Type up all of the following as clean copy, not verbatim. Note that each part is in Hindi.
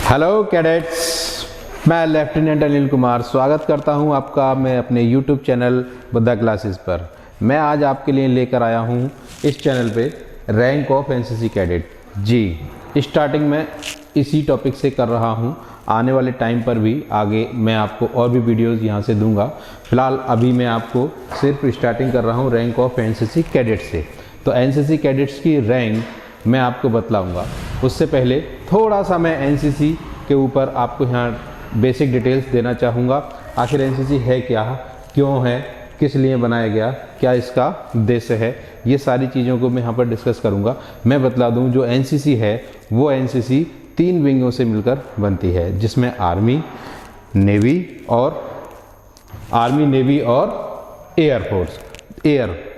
हेलो कैडेट्स, मैं लेफ्टिनेंट अनिल कुमार स्वागत करता हूं आपका मैं अपने यूट्यूब चैनल बुद्धा क्लासेस पर। मैं आज आपके लिए लेकर आया हूं इस चैनल पे रैंक ऑफ एनसीसी कैडेट। जी, स्टार्टिंग में इसी टॉपिक से कर रहा हूं। आने वाले टाइम पर भी आगे मैं आपको और भी वीडियोस यहां से दूंगा। फिलहाल अभी मैं आपको सिर्फ स्टार्टिंग कर रहा हूं रैंक ऑफ एनसीसी कैडेट से। तो एनसीसी कैडेट्स की रैंक मैं आपको बतलाऊंगा। उससे पहले थोड़ा सा मैं एनसीसी के ऊपर आपको यहाँ बेसिक डिटेल्स देना चाहूँगा। आखिर एनसीसी है क्या, क्यों है, किस लिए बनाया गया, क्या इसका उद्देश्य है, ये सारी चीज़ों को मैं यहाँ पर डिस्कस करूँगा। मैं बतला दूँ जो एनसीसी है वो एनसीसी 3 विंगों से मिलकर बनती है, जिसमें आर्मी, नेवी और एयरफोर्स।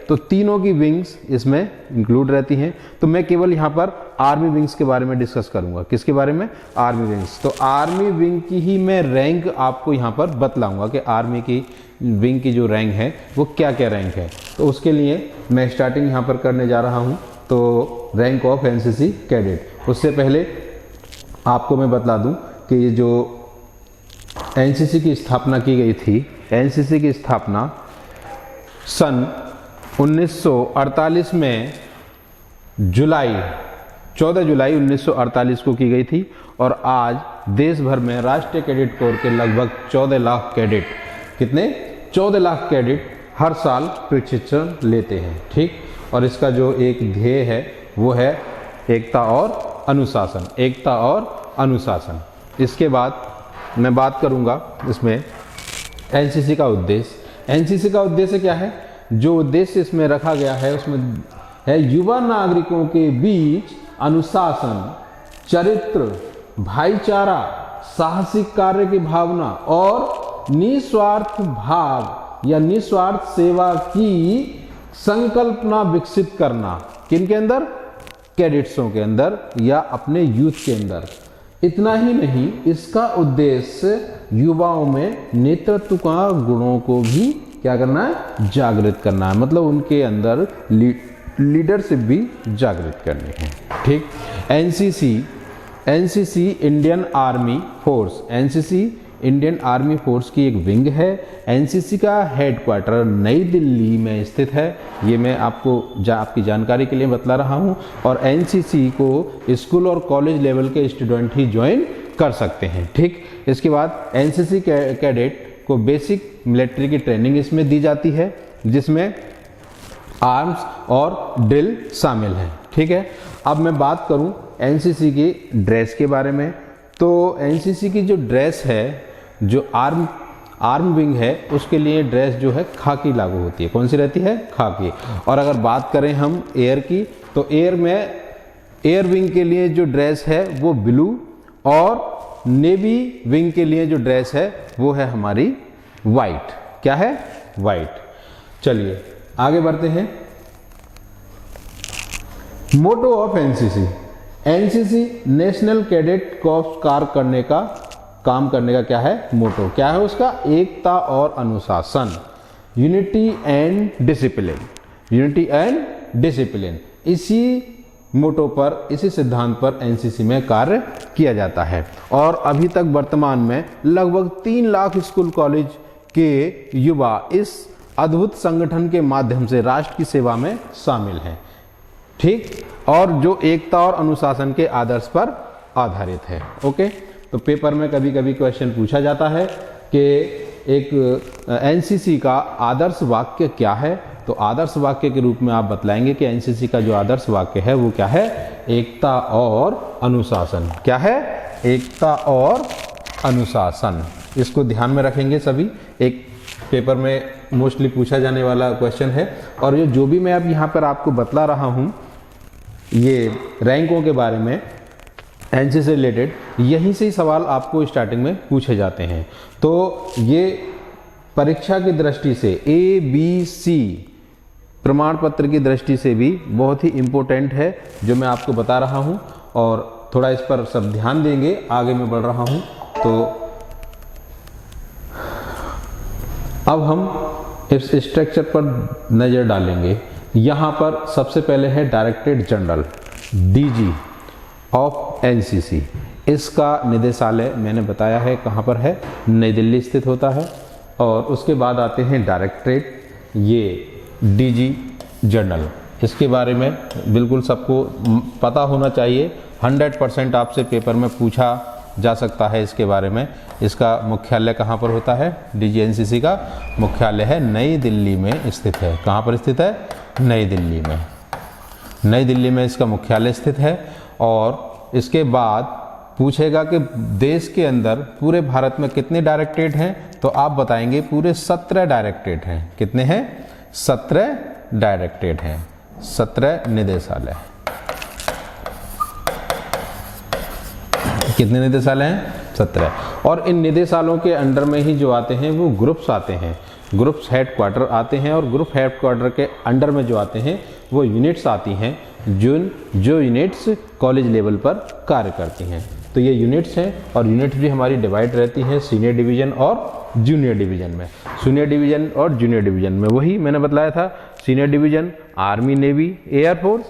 तो तीनों की विंग्स इसमें इंक्लूड रहती हैं। तो मैं केवल यहाँ पर आर्मी विंग्स के बारे में डिस्कस करूँगा। किसके बारे में? Army wings. तो आर्मी विंग की ही मैं रैंक आपको यहाँ पर बतलाऊँगा कि आर्मी की विंग की जो रैंक है वो क्या क्या रैंक है। तो उसके लिए मैं स्टार्टिंग यहाँ पर करने जा रहा हूँ। तो रैंक ऑफ एनसीसी कैडेट। उससे पहले आपको मैं बतला दूँ कि ये जो एनसीसी की स्थापना की गई थी, एनसीसी की स्थापना सन 1948 में 14 जुलाई 1948 को की गई थी। और आज देश भर में राष्ट्रीय कैडेट कोर के लगभग 14 लाख कैडेट, कितने? 14 लाख कैडेट हर साल प्रशिक्षण लेते हैं। ठीक, और इसका जो एक ध्येय है वो है एकता और अनुशासन। एकता और अनुशासन। इसके बाद मैं बात करूंगा इसमें एनसीसी का उद्देश्य। एनसीसी का उद्देश्य क्या है? जो उद्देश्य इसमें रखा गया है उसमें है युवा नागरिकों के बीच अनुशासन, चरित्र, भाईचारा, साहसिक कार्य की भावना और निस्वार्थ भाव या निस्वार्थ सेवा की संकल्पना विकसित करना। किनके अंदर? कैडेट्सों के अंदर या अपने यूथ के अंदर। इतना ही नहीं, इसका उद्देश्य युवाओं में नेतृत्व का गुणों को भी क्या करना है? जागृत करना है। मतलब उनके अंदर लीडरशिप भी जागृत करनी है। ठीक, NCC Indian army force. NCC Indian army force की एक विंग है। एनसीसी का हेडक्वार्टर नई दिल्ली में स्थित है। ये मैं आपको आपकी जानकारी के लिए बतला रहा हूँ। और एनसीसी को स्कूल और कॉलेज लेवल के स्टूडेंट ही ज्वाइन कर सकते हैं। ठीक, इसके बाद एनसीसी कैडेट को बेसिक मिलिट्री की ट्रेनिंग इसमें दी जाती है, जिसमें आर्म्स और ड्रिल शामिल है। ठीक है, अब मैं बात करूं एनसीसी की ड्रेस के बारे में। तो एनसीसी की जो ड्रेस है, जो आर्म विंग है, उसके लिए ड्रेस जो है खाकी लागू होती है। कौन सी रहती है? खाकी। और अगर बात करें हम एयर की, तो एयर विंग के लिए जो ड्रेस है वो ब्लू, और नेवी विंग के लिए जो ड्रेस है वो है हमारी वाइट। क्या है? वाइट। चलिए आगे बढ़ते हैं। Motto of NCC. NCC national cadet corps काम करने का क्या है? मोटो क्या है उसका? एकता और अनुशासन, unity and discipline. Unity and discipline, इसी मोटो पर, इसी सिद्धांत पर एनसीसी में कार्य किया जाता है। और अभी तक वर्तमान में लगभग 3 लाख स्कूल कॉलेज के युवा इस अद्भुत संगठन के माध्यम से राष्ट्र की सेवा में शामिल हैं। ठीक, और जो एकता और अनुशासन के आदर्श पर आधारित है। ओके, तो पेपर में कभी कभी क्वेश्चन पूछा जाता है कि एक एनसीसी का आदर्श वाक्य क्या है। तो आदर्श वाक्य के रूप में आप बतलाएंगे कि एनसीसी का जो आदर्श वाक्य है वो क्या है? एकता और अनुशासन। क्या है? एकता और अनुशासन। इसको ध्यान में रखेंगे सभी। एक पेपर में मोस्टली पूछा जाने वाला क्वेश्चन है। और ये जो भी मैं अब यहाँ पर आपको बतला रहा हूँ, ये रैंकों के बारे में एनसीसी से रिलेटेड, यहीं से ही सवाल आपको स्टार्टिंग में पूछे जाते हैं। तो ये परीक्षा की दृष्टि से ABC प्रमाण पत्र की दृष्टि से भी बहुत ही इम्पोर्टेंट है जो मैं आपको बता रहा हूँ। और थोड़ा इस पर सब ध्यान देंगे, आगे मैं बढ़ रहा हूँ। तो अब हम इस स्ट्रक्चर पर नज़र डालेंगे यहाँ पर सबसे पहले है directorate general DG of NCC. इसका निदेशालय मैंने बताया है कहाँ पर है, नई दिल्ली स्थित होता है। और उसके बाद आते हैं डायरेक्टरेट, ये डीजी जनरल। इसके बारे में बिल्कुल सबको पता होना चाहिए, 100% आपसे पेपर में पूछा जा सकता है इसके बारे में। इसका मुख्यालय कहाँ पर होता है, डीजी एनसीसी का मुख्यालय है नई दिल्ली में स्थित है। कहाँ पर स्थित है, नई दिल्ली में। नई दिल्ली में इसका मुख्यालय स्थित है। और इसके बाद पूछेगा कि देश के अंदर पूरे भारत में कितने डायरेक्टरेट हैं, तो आप बताएंगे पूरे 17 डायरेक्टरेट हैं। कितने हैं, 17 डायरेक्टरेट हैं, 17 निदेशालय। कितने निदेशालय हैं, 17। और इन निदेशालयों के अंडर में ही जो आते हैं वो ग्रुप्स आते हैं, ग्रुप्स हेडक्वार्टर आते हैं। और ग्रुप हेडक्वार्टर के अंडर में जो आते हैं वो यूनिट्स आती हैं, जो यूनिट्स कॉलेज लेवल पर कार्य करती हैं। तो ये यूनिट्स हैं, और यूनिट्स भी हमारी डिवाइड रहती हैं सीनियर डिवीज़न और जूनियर डिवीज़न में। सीनियर डिवीज़न और जूनियर डिवीज़न में वही मैंने बताया था, senior division army, navy, air force,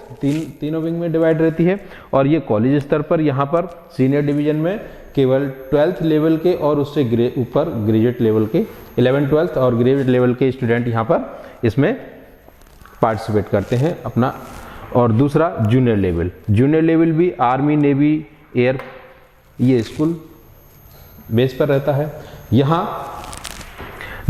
तीनों विंग में डिवाइड रहती है। और ये कॉलेज स्तर पर यहाँ पर सीनियर डिवीज़न में केवल 12th लेवल के और उससे ऊपर ग्रेजुएट लेवल के 11th 12th और ग्रेजुएट लेवल के स्टूडेंट यहाँ पर इसमें पार्टिसिपेट करते हैं अपना। और दूसरा जूनियर लेवल, जूनियर लेवल भी आर्मी, नेवी, एयर, ये स्कूल बेस पर रहता है। यहाँ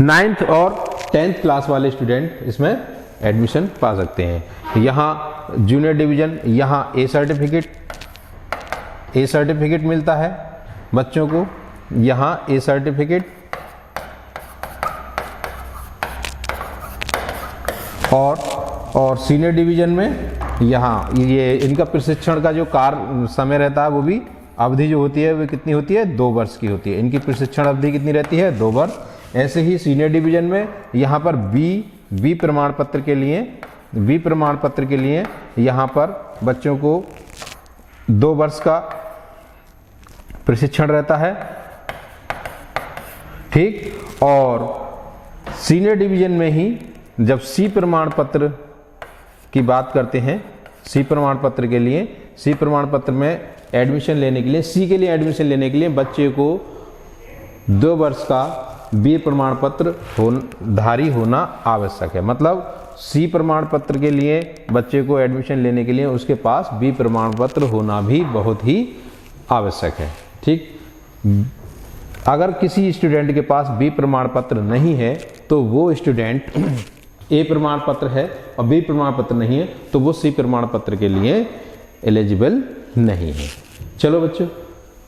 9th और 10th क्लास वाले स्टूडेंट इसमें एडमिशन पा सकते हैं। यहाँ जूनियर डिवीज़न, यहाँ ए सर्टिफिकेट मिलता है बच्चों को, यहाँ ए सर्टिफिकेट। और सीनियर डिवीज़न में यहाँ ये इनका प्रशिक्षण का जो समय रहता है वो भी अवधि जो होती है वो कितनी होती है, 2 वर्ष की होती है। इनकी प्रशिक्षण अवधि कितनी रहती है, 2 वर्ष। ऐसे ही सीनियर डिवीज़न में यहाँ पर बी प्रमाण पत्र के लिए यहाँ पर बच्चों को 2 वर्ष का प्रशिक्षण रहता है, ठीक। और सीनियर डिवीज़न में ही जब सी प्रमाण पत्र की बात करते हैं, सी प्रमाण पत्र के लिए, सी प्रमाण पत्र में एडमिशन लेने के लिए, सी के लिए एडमिशन लेने के लिए बच्चे को 2 वर्ष का बी प्रमाण पत्र धारी होना आवश्यक है। मतलब सी प्रमाण पत्र के लिए बच्चे को एडमिशन लेने के लिए उसके पास बी प्रमाण पत्र होना भी बहुत ही आवश्यक है, ठीक। अगर किसी स्टूडेंट के पास बी प्रमाण पत्र नहीं है तो वो स्टूडेंट ए प्रमाण पत्र है और बी प्रमाण पत्र नहीं है तो वो सी प्रमाण पत्र के लिए एलिजिबल नहीं है। चलो बच्चों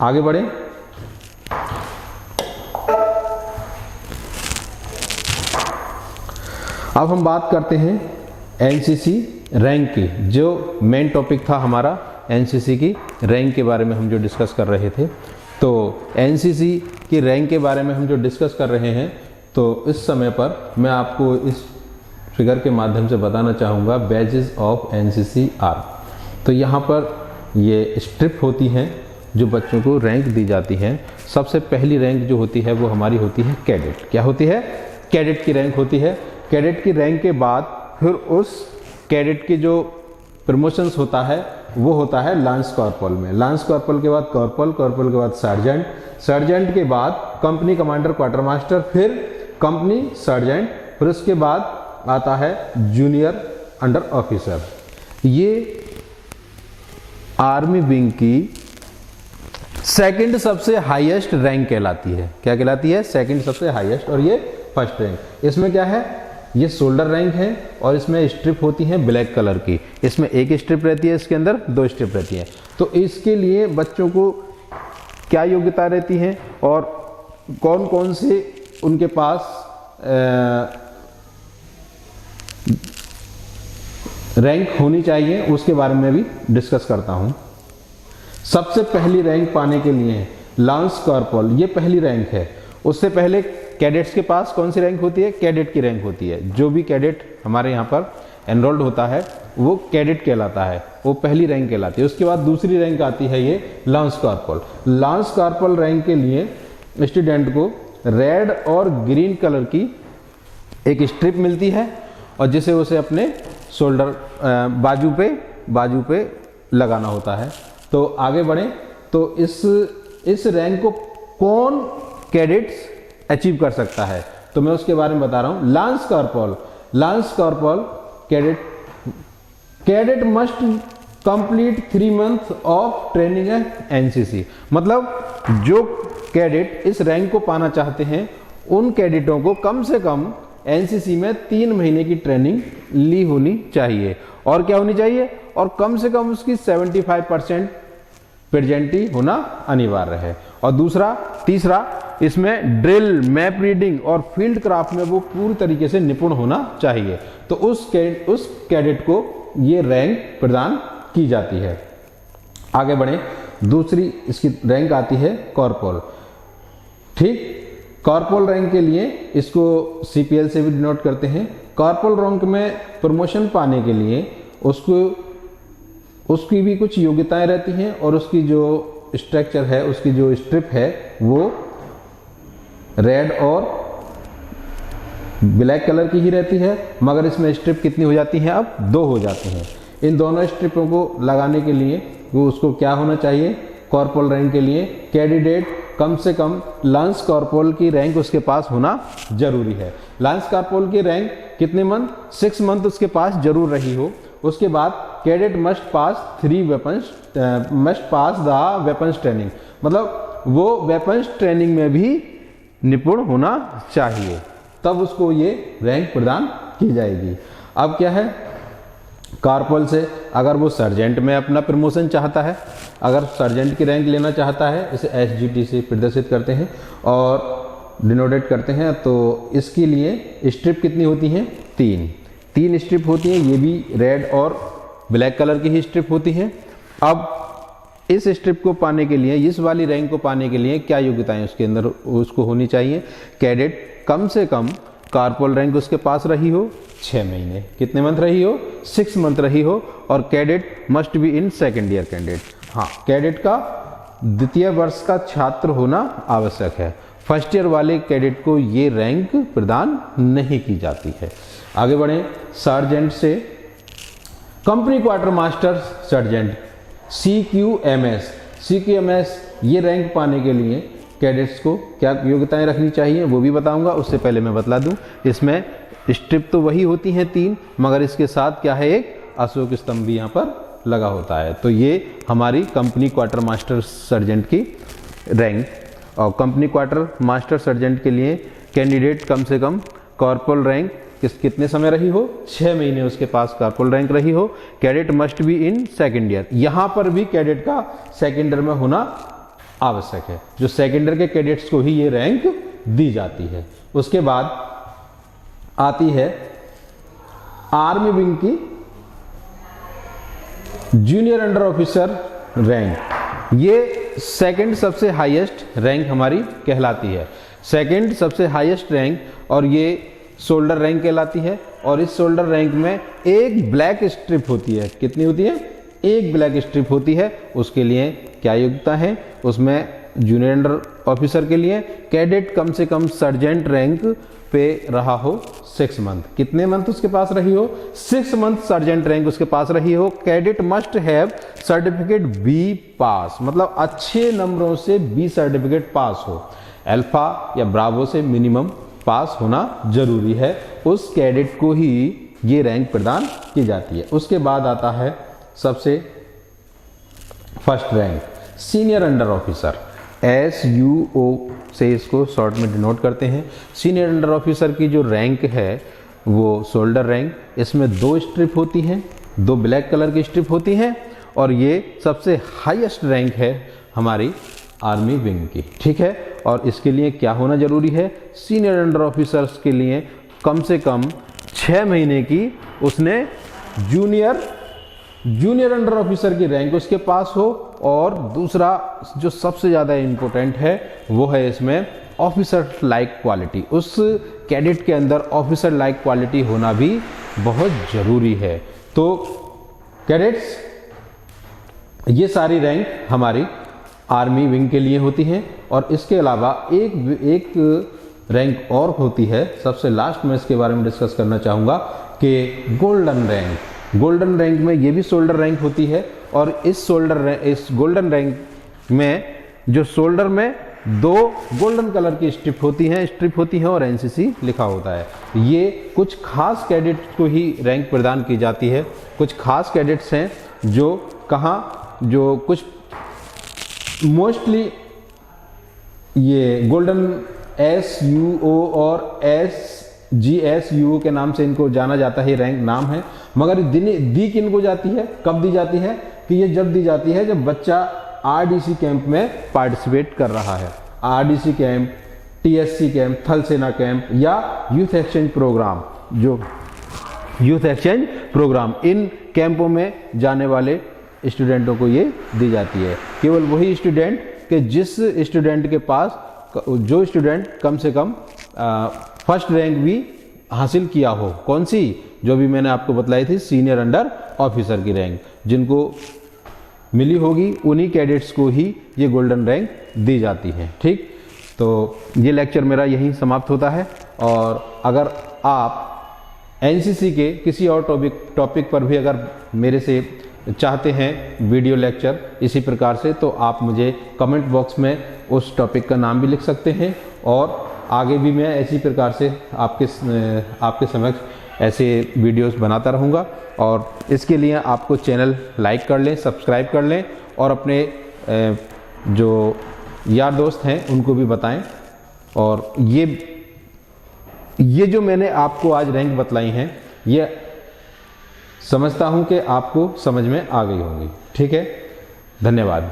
आगे बढ़ें। अब हम बात करते हैं एनसीसी रैंक की। जो मेन टॉपिक था हमारा एनसीसी की रैंक के बारे में हम जो डिस्कस कर रहे थे, तो एनसीसी की रैंक के बारे में हम जो डिस्कस कर रहे हैं, तो इस समय पर मैं आपको इस फिगर के माध्यम से बताना चाहूँगा बैजेस ऑफ एनसीसी आर। तो यहाँ पर ये स्ट्रिप होती हैं जो बच्चों को रैंक दी जाती हैं। सबसे पहली रैंक जो होती है वो हमारी होती है कैडेट। क्या होती है? कैडेट की रैंक होती है। कैडेट की रैंक के बाद फिर उस कैडेट के जो प्रमोशंस होता है वो होता है लांस कॉर्पोरल में। लांस कॉर्पोरल के बाद कॉर्पोरल, कॉर्पोरल के बाद सर्जेंट, सर्जेंट के बाद कंपनी कमांडर, क्वार्टर मास्टर, फिर कंपनी सर्जेंट, फिर उसके बाद आता है जूनियर अंडर ऑफिसर। ये आर्मी विंग की सेकंड सबसे हाईएस्ट रैंक कहलाती है। क्या कहलाती है? सेकंड सबसे हाईएस्ट, और ये फर्स्ट रैंक। इसमें क्या है? ये शोल्डर रैंक है और इसमें स्ट्रिप होती है ब्लैक कलर की। इसमें एक स्ट्रिप रहती है, इसके अंदर 2 स्ट्रिप रहती है। तो इसके लिए बच्चों को क्या योग्यता रहती है और कौन कौन से उनके पास रैंक होनी चाहिए उसके बारे में भी डिस्कस करता हूं। सबसे पहली रैंक पाने के लिए लांस कॉर्पोरल, ये पहली रैंक है। उससे पहले कैडेट्स के पास कौन सी रैंक होती है? कैडेट की रैंक होती है। जो भी कैडेट हमारे यहाँ पर एनरोल्ड होता है वो कैडेट कहलाता है, वो पहली रैंक कहलाती है। उसके बाद दूसरी रैंक आती है ये lance corporal. Lance corporal rank के लिए स्टूडेंट को रेड और ग्रीन कलर की एक स्ट्रिप मिलती है और जिसे उसे अपने शोल्डर बाजू पे लगाना होता है। तो आगे बढ़ें तो इस रैंक को कौन कैडेट्स अचीव कर सकता है, तो मैं उसके बारे में बता रहा हूं। Lance corporal cadet must complete 3 month of training NCC. मतलब जो कैडेट इस रैंक को पाना चाहते हैं उन कैडेटों को कम से कम एनसीसी में 3 महीने की ट्रेनिंग ली होनी चाहिए। और क्या होनी चाहिए, और कम से कम उसकी 75% प्रेजेंटी होना अनिवार्य है। और तीसरा इसमें ड्रिल, मैप रीडिंग और फील्ड क्राफ्ट में वो पूरी तरीके से निपुण होना चाहिए। तो उस कैडेट को ये रैंक प्रदान की जाती है। आगे बढ़े, दूसरी इसकी रैंक आती है कॉर्पोरल। ठीक, कॉर्पोरल रैंक के लिए इसको सीपीएल से भी डिनोट करते हैं। कॉर्पोरल रैंक में प्रमोशन पाने के लिए उसकी भी कुछ योग्यताएं रहती हैं और उसकी जो स्ट्रक्चर है, उसकी जो स्ट्रिप है वो रेड और ब्लैक कलर की ही रहती है, मगर इसमें स्ट्रिप कितनी हो जाती हैं, अब 2 हो जाती हैं। इन दोनों स्ट्रिपों को लगाने के लिए वो उसको क्या होना चाहिए, कॉर्पोरल रैंक के लिए कैंडिडेट कम से कम लांस कॉर्पोरल की रैंक उसके पास होना जरूरी है। लांस कॉर्पोरल की रैंक कितने मंथ, 6 मंथ उसके पास जरूर रही हो। उसके बाद cadet must pass the weapons training, मतलब वो वेपन्स ट्रेनिंग में भी निपुण होना चाहिए, तब उसको ये रैंक प्रदान की जाएगी। अब क्या है, कॉर्पोरल से अगर वो सर्जेंट में अपना प्रमोशन चाहता है, अगर सर्जेंट की रैंक लेना चाहता है, इसे एसजीटी से प्रदर्शित करते हैं और डिनोटेट करते हैं, तो इसके लिए स्ट्रिप कितनी होती हैं, 3 स्ट्रिप होती हैं। ये भी रेड और ब्लैक कलर की ही स्ट्रिप होती हैं। अब इस स्ट्रिप को पाने के लिए, इस वाली रैंक को पाने के लिए क्या योग्यताएं उसके अंदर उसको होनी चाहिए, कैडेट कम से कम कॉर्पोरल रैंक उसके पास रही हो 6 महीने, कितने मंथ रही हो, 6 मंथ रही हो, और cadet must be in second year candidate. हाँ, कैडेट का द्वितीय वर्ष का छात्र होना आवश्यक है। फर्स्ट ईयर वाले कैडेट को ये रैंक प्रदान नहीं की जाती है। आगे बढ़ें, सर्जेंट से company quarter master sergeant CQMS ये रैंक पाने के लिए कैडेट्स को क्या योग्यताएं रखनी चाहिए वो भी बताऊंगा। उससे पहले मैं बतला दूं, इसमें स्ट्रिप तो वही होती हैं 3, मगर इसके साथ क्या है, एक अशोक स्तंभ भी यहाँ पर लगा होता है। तो ये हमारी कंपनी क्वार्टर मास्टर सर्जेंट की रैंक। और कंपनी क्वार्टर मास्टर सर्जेंट के लिए कैंडिडेट कम से कम कॉर्पोरल रैंक कितने समय रही हो, 6 महीने उसके पास कॉर्पोरल रैंक रही हो। Cadet must be in second year, यहाँ पर भी कैडेट का सेकेंड ईयर में होना आवश्यक है। जो सेकेंड ईयर के कैडेट्स को ही ये रैंक दी जाती है। उसके बाद आती है आर्मी विंग की जूनियर अंडर ऑफिसर रैंक। ये सेकंड सबसे हाईएस्ट रैंक हमारी कहलाती है, सेकंड सबसे हाईएस्ट रैंक, और ये शोल्डर रैंक कहलाती है। और इस शोल्डर रैंक में एक ब्लैक स्ट्रिप होती है, कितनी होती है, एक ब्लैक स्ट्रिप होती है। उसके लिए क्या योग्यता है, उसमें जूनियर अंडर ऑफिसर के लिए कैडेट कम से कम सर्जेंट रैंक पे रहा हो 6 मंथ, कितने मंथ उसके पास रही हो, 6 मंथ सर्जेंट रैंक उसके पास रही हो। Cadet must have certificate B pass, मतलब अच्छे नंबरों से बी सर्टिफिकेट पास हो, अल्फा या ब्रावो से मिनिमम पास होना जरूरी है। उस कैडेट को ही ये रैंक प्रदान की जाती है। उसके बाद आता है सबसे first rank senior under officer, SUO से इसको शॉर्ट में डिनोट करते हैं। सीनियर अंडर ऑफिसर की जो रैंक है वो शोल्डर रैंक, इसमें 2 स्ट्रिप होती हैं, 2 ब्लैक कलर की स्ट्रिप होती हैं, और ये सबसे हाईएस्ट रैंक है हमारी आर्मी विंग की, ठीक है। और इसके लिए क्या होना जरूरी है, सीनियर अंडर ऑफिसर्स के लिए कम से कम 6 महीने की उसने जूनियर अंडर ऑफिसर की रैंक उसके पास हो। और दूसरा जो सबसे ज़्यादा इम्पोर्टेंट है वो है इसमें ऑफिसर लाइक क्वालिटी, उस कैडेट के अंदर ऑफिसर लाइक क्वालिटी होना भी बहुत ज़रूरी है। तो कैडेट्स, ये सारी रैंक हमारी आर्मी विंग के लिए होती हैं। और इसके अलावा एक रैंक और होती है, सबसे लास्ट में इसके बारे में डिस्कस करना चाहूँगा कि गोल्डन रैंक। गोल्डन रैंक में ये भी शोल्डर रैंक होती है, और इस गोल्डन रैंक में जो शोल्डर में 2 गोल्डन कलर की स्ट्रिप होती हैं और एनसीसी लिखा होता है। ये कुछ खास कैडेट्स को ही रैंक प्रदान की जाती है। कुछ खास कैडेट्स हैं जो जो कुछ मोस्टली ये गोल्डन SUO और SGSUO के नाम से इनको जाना जाता है, रैंक नाम है। मगर दी किन को जाती है, कब दी जाती है, कि ये जब दी जाती है जब बच्चा RDC कैंप में पार्टिसिपेट कर रहा है। RDC कैंप, TSC कैंप, थल सेना कैंप या यूथ एक्सचेंज प्रोग्राम, जो यूथ एक्सचेंज प्रोग्राम, इन कैंपों में जाने वाले स्टूडेंटों को ये दी जाती है। केवल वही स्टूडेंट कि जिस स्टूडेंट के पास, जो स्टूडेंट कम से कम फर्स्ट रैंक भी हासिल किया हो। कौन सी? जो भी मैंने आपको बतलाई थी, सीनियर अंडर ऑफिसर की रैंक जिनको मिली होगी, उन्हीं कैडेट्स को ही ये गोल्डन रैंक दी जाती है। ठीक, तो ये लेक्चर मेरा यहीं समाप्त होता है। और अगर आप एनसीसी के किसी और टॉपिक पर भी अगर मेरे से चाहते हैं वीडियो लेक्चर इसी प्रकार से, तो आप मुझे कमेंट बॉक्स में उस टॉपिक का नाम भी लिख सकते हैं, और आगे भी मैं इसी प्रकार से आपके समक्ष ऐसे वीडियोस बनाता रहूँगा। और इसके लिए आपको चैनल लाइक कर लें, सब्सक्राइब कर लें, और अपने जो यार दोस्त हैं उनको भी बताएं। और ये जो मैंने आपको आज रैंक बतलाई हैं, ये समझता हूं कि आपको समझ में आ गई होंगी। ठीक है, धन्यवाद।